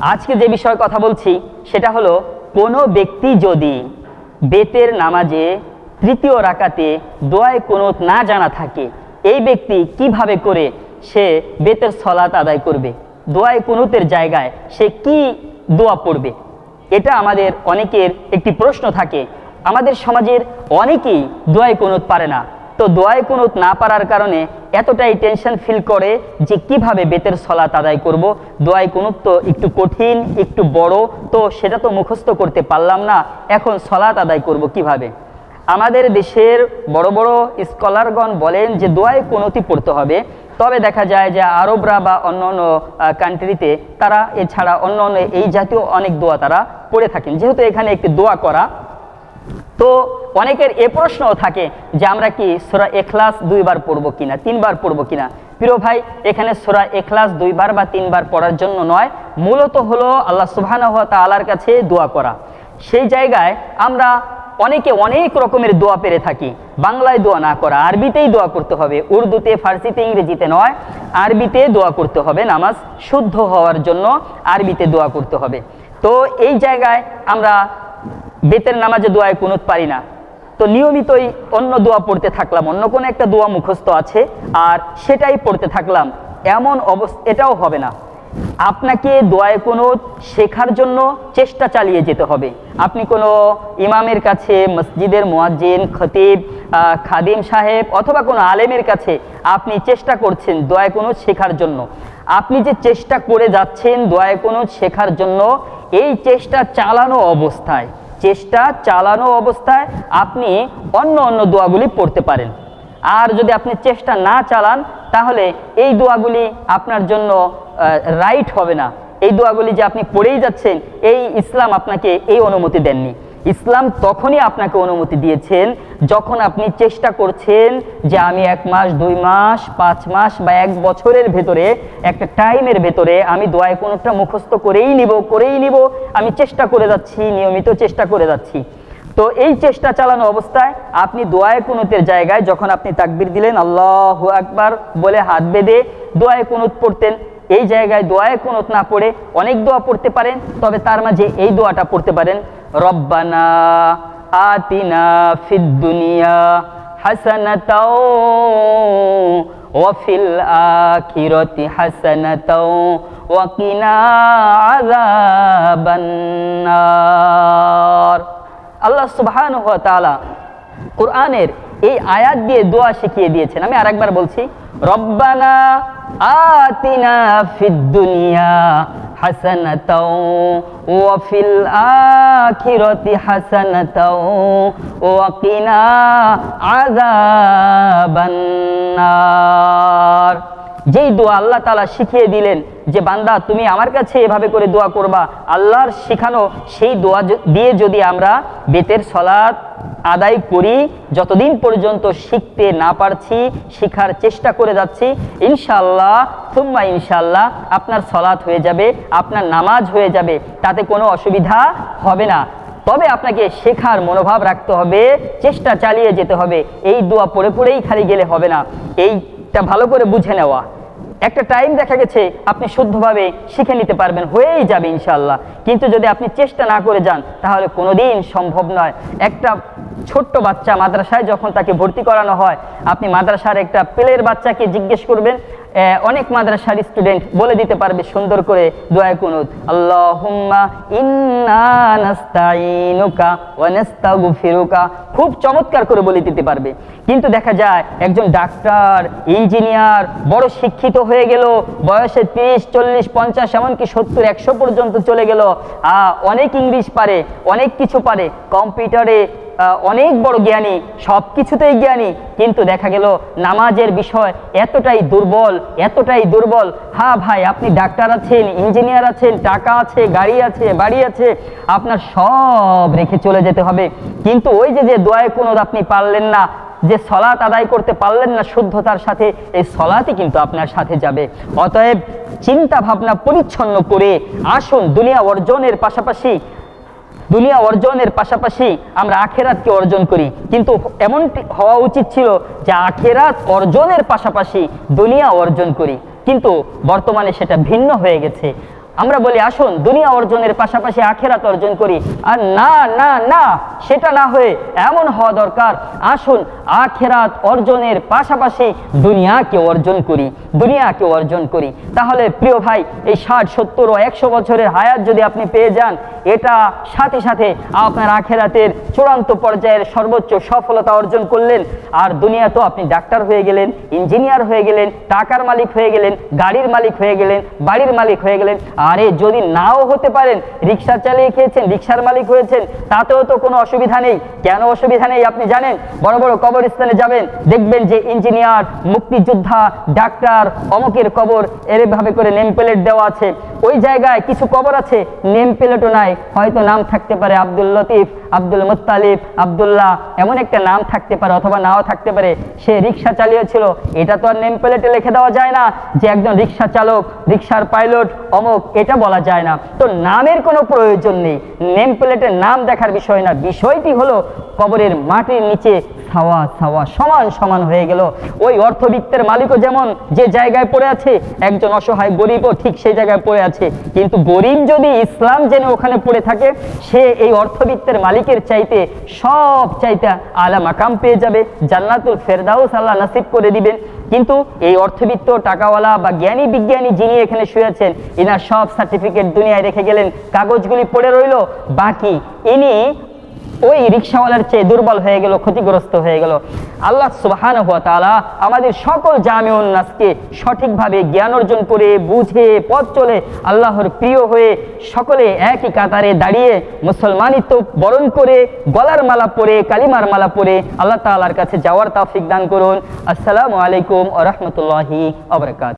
আজকে যে বিষয়ে কথা বলছি সেটা হলো, কোনো ব্যক্তি যদি বেতের নামাজে তৃতীয় রাকাতে দোয়ায়ে কুনুত না জানা থাকে, এই ব্যক্তি কিভাবে করে সে বেতের সলাত আদায় করবে, দোয়ায়ে কুনুতের জায়গায় সে কি দোয়া পড়বে? এটা আমাদের অনেকের একটি প্রশ্ন থাকে। আমাদের সমাজের অনেকেই দোয়ায়ে কুনুত পারে না। তো দোয়ায়ে কুনুত না পারার কারণে এতটাই টেনশন ফিল করে যে কিভাবে বেতের সলাত আদায় করব। দোয়ায়ে কুনুত তো একটু কঠিন, একটু বড়, তো সেটা তো মুখস্থ করতে পারলাম না, এখন সলাত আদায় করব কিভাবে? আমাদের দেশের বড় বড় স্কলারগণ বলেন যে দোয়ায়ে কুনুতই পড়তে হবে। তবে দেখা যায় যে আরবরা বা অন্য অন্য কান্ট্রিতে তারা এছাড়া অন্য অন্য এই জাতীয় অনেক দোয়া তারা পড়ে থাকেন। যেহেতু এখানে একটি দোয়া করা, তো অনেকের এ প্রশ্নও থাকে যে আমরা কি সূরা ইখলাস 2 বার পড়বো কিনা, 3 বার পড়বো কিনা। প্রিয় ভাই, এখানে সূরা ইখলাস 2 বার বা 3 বার পড়ার জন্য নয়, মূলত হলো আল্লাহ সুবহানাহু ওয়া তাআলার কাছে দোয়া করা। সেই জায়গায় আমরা অনেকে অনেক রকমের দোয়া পেরে থাকি। বাংলায় দোয়া না করা, আরবিতেই দোয়া করতে হবে, উর্দুতে, ফার্সিতে, ইংরেজিতে নয়, আরবিতে দোয়া করতে হবে। নামাজ শুদ্ধ হওয়ার জন্য আরবিতে দোয়া করতে হবে। তো এই জায়গায় আমরা বেতের নামাজে দোয়ায়ে কুনুত পারি না, তো নিয়মিতই অন্য দোয়া পড়তে থাকলাম, অন্য কোনো একটা দোয়া মুখস্থ আছে আর সেটাই পড়তে থাকলাম, এমন অবস্থা এটাও হবে না। আপনাকে দোয়ায়ে কুনুত শেখার জন্য চেষ্টা চালিয়ে যেতে হবে। আপনি কোনো ইমামের কাছে, মসজিদের মুয়াজ্জিন, খতিব, খাদিম সাহেব অথবা কোনো আলেমের কাছে আপনি চেষ্টা করছেন দোয়ায়ে কুনুত শেখার জন্য। আপনি যে চেষ্টা করে যাচ্ছেন দোয়ায়ে কুনুত শেখার জন্য, এই চেষ্টা চালানো অবস্থায় আপনি অন্য অন্য দোয়াগুলি পড়তে পারেন। আর যদি আপনি চেষ্টা না চালান তাহলে এই দোয়াগুলি আপনার জন্য রাইট হবে না। এই দোয়াগুলি যে আপনি পড়েই যাচ্ছেন, এই ইসলাম আপনাকে এই অনুমতি দেননি। ইসলাম তখনই আপনাকে অনুমতি দিয়েছেন যখন আপনি চেষ্টা করছেন যে আমি 1 মাস, 2 মাস, 5 মাস বা 1 বছরের ভেতরে, একটা টাইমের ভেতরে আমি দোয়ায়ে কুনুতটা মুখস্থ করেই নিব, আমি চেষ্টা করে যাচ্ছি, নিয়মিত চেষ্টা করে যাচ্ছি। তো এই চেষ্টা চালানো অবস্থায় আপনি দোয়ায়ে কুনুতের জায়গায় যখন আপনি তাকবীর দিলেন, আল্লাহু আকবার বলে হাত বেঁধে দোয়ায়ে কুনুত পড়তেন, এই জায়গায় দোয়ায়ে কুনুত না পড়ে অনেক দোয়া পড়তে পারেন। তবে তার মাঝে এই দোয়াটা পড়তে পারেন, রব্বানা আতিনা ফিদ দুনিয়া হাসানাতাও ওয়া ফিল আখিরাতি হাসানাতাও ওয়া কিনা আযাবান নার। আল্লাহ সুবহানাহু ওয়া তাআলা কুরআনের এই আয়াত দিয়ে দোয়া শিখিয়ে দিয়েছেন। আমি আরেকবার বলছি, রব্বানা আতিনা ফিদ দুনিয়া হাসানাতাও ওয়া ফিল আখিরাতি হাসানাতাও ওয়া কিনা আযাবান নার। যেই দোয়া আল্লাহ তাআলা শিখিয়ে দিলেন যে বান্দা তুমি আমার কাছে এভাবে করে দোয়া করবা, আল্লাহর শিখানো সেই দোয়া দিয়ে যদি আমরা বেতের সলাত আদায় করি, যতদিন পর্যন্ত শিখতে না পারছি, শিখার চেষ্টা করে যাচ্ছি, ইনশাআল্লাহ সুম্মা ইনশাআল্লাহ আপনার সলাত হয়ে যাবে, আপনার নামাজ হয়ে যাবে, তাতে কোনো অসুবিধা হবে না। তবে আপনাকে শেখার মনোভাব রাখতে হবে, চেষ্টা চালিয়ে যেতে হবে। এই দোয়া পড়ে পড়েই খালি গেলে হবে না, এইটা ভালো করে বুঝে নেওয়া। একটা টাইম দেখা গেছে আপনি শুদ্ধভাবে শিখে নিতে পারবেন, হয়েই যাবে ইনশাআল্লাহ। কিন্তু যদি আপনি চেষ্টা না করে যান তাহলে কোনোদিন সম্ভব নয়। একটা ছোট্ট বাচ্চা মাদ্রাসায় যখন তাকে ভর্তি করানো হয়, আপনি মাদ্রাসার একটা প্লের বাচ্চাকে জিজ্ঞেস করবেন, অনেক মাদ্রাসার স্টুডেন্ট বলে দিতে পারবে সুন্দর করে দোয়ায়ে কুনুত, আল্লাহুম্মা ইন্না নাস্তাইনুকা ওয়া নাস্তাগফিরুকা, খুব চমৎকার করে বলে দিতে পারবে। কিন্তু দেখা যায় একজন ডাক্তার, ইঞ্জিনিয়ার, বড় শিক্ষিত হয়ে গেল, বয়সে 30, 40, 50, এমনকি 70, 100 পর্যন্ত চলে গেল, অনেক ইংলিশ পারে, অনেক কিছু পারে, কম্পিউটারে অনেক বড় জ্ঞানী, সব কিছুতেই জ্ঞানী, কিন্তু দেখা গেল নামাজের বিষয় এতটাই দুর্বল। হ্যাঁ ভাই, আপনি ডাক্তার আছেন, ইঞ্জিনিয়ার আছেন, টাকা আছে, গাড়ি আছে, বাড়ি আছে, আপনার সব রেখে চলে যেতে হবে, কিন্তু ওই যে দোয়ায়ে কুনুত আপনি পারলেন না, যে সলাত আদায় করতে পারলেন না শুদ্ধতার সাথে, এই সলাতই কিন্তু আপনার সাথে যাবে। অতএব চিন্তা ভাবনা পরিচ্ছন্ন করে আসুন, দুনিয়া অর্জনের পাশাপাশি আমরা আখেরাতকে অর্জন করি। কিন্তু এমনটি হওয়া উচিত ছিল যে আখেরাত অর্জনের পাশাপাশি দুনিয়া অর্জন করি, কিন্তু বর্তমানে সেটা ভিন্ন হয়ে গেছে। আমরা বলি আসুন দুনিয়া অর্জনের পাশাপাশি আখেরাত অর্জন করি, আর না না না, সেটা না হয়ে এমন হওয়া দরকার আসুন আখেরাত অর্জনের পাশাপাশি দুনিয়াকে অর্জন করি, দুনিয়াকে অর্জন করি। তাহলে প্রিয় ভাই, এই 60, 70 ও 100 বছরের হায়াত যদি আপনি পেয়ে যান, এটা সাথে সাথে আপনার আখেরাতের চূড়ান্ত পর্যায়ের সর্বোচ্চ সফলতা অর্জন করলেন। আর দুনিয়া তো আপনি ডাক্তার হয়ে গেলেন, ইঞ্জিনিয়ার হয়ে গেলেন, টাকার মালিক হয়ে গেলেন, গাড়ির মালিক হয়ে গেলেন, বাড়ির মালিক হয়ে গেলেন। আরে যদি নাও হতে পারেন, রিক্সা চালিয়ে খেয়েছেন, রিক্সার মালিক হয়েছেন, তাতেও তো কোনো অসুবিধা নেই। কেন অসুবিধা নেই আপনি জানেন? বড় বড় কবরস্থানে যাবেন, দেখবেন যে ইঞ্জিনিয়ার, মুক্তিযোদ্ধা, ডাক্তার, অমুকের কবর এরভাবে করে নেম প্লেট দেওয়া আছে। ওই জায়গায় কিছু কবর আছে নেম প্লেটও নাই, হয়তো নাম থাকতে পারে আব্দুল লতিফ, আব্দুল মুত্তালিব, আব্দুল্লাহ, এমন একটা নাম থাকতে পারে, অথবা নাও থাকতে পারে। সে রিক্সা চালিয়েছিল, এটা তো আর নেম প্লেটে লিখে দেওয়া যায় না যে একজন রিক্সা চালক, রিক্সার পাইলট অমুক, এটা বলা যায় না। তো নামের কোনো প্রয়োজন নেই, নেম প্লেটের নাম দেখার বিষয় না। বিষয়টি হলো কবরের মাটির নিচে ছাওয়া ছাওয়া সমান সমান হয়ে গেল। ওই অর্থবিত্তের মালিকও যেমন যে জায়গায় পড়ে আছে, একজন অসহায় গরিবও ঠিক সেই জায়গায় পড়ে আছে। কিন্তু গরিব যদি ইসলাম জেনে ওখানে পড়ে থাকে, সে এই অর্থবিত্তের মালিকের চাইতে সব চাইতে আলা মাকাম পেয়ে যাবে, জান্নাতুল ফেরদাউস আল্লাহ নাসিব করে দিবেন। কিন্তু এই অর্থবিত্ত, টাকাওয়ালা বা জ্ঞানী বিজ্ঞানী যিনি এখানে শুয়েছেন, ইনার সব সার্টিফিকেট দুনিয়ায় রেখে গেলেন, কাগজগুলি পড়ে রইল, বাকি ইনি ওই রিক্সাওয়ালার চেয়ে দুর্বল হয়ে গেল, ক্ষতিগ্রস্ত হয়ে গেল। আল্লাহ সুবহানাহু ওয়া তাআলা আমাদের সকল জামিউন নাসকে সঠিকভাবে জ্ঞান অর্জন করে, বুঝে, পথ চলে আল্লাহর প্রিয় হয়ে সকলে একই কাতারে দাঁড়িয়ে মুসলমানিত্ব বরণ করে, গলার মালা পরে, কালিমার মালা পরে আল্লাহ তাআলার কাছে যাওয়ার তৌফিক দান করুন। আসসালামু আলাইকুম ওয়া রাহমাতুল্লাহি ওয়া বারাকাতুহু।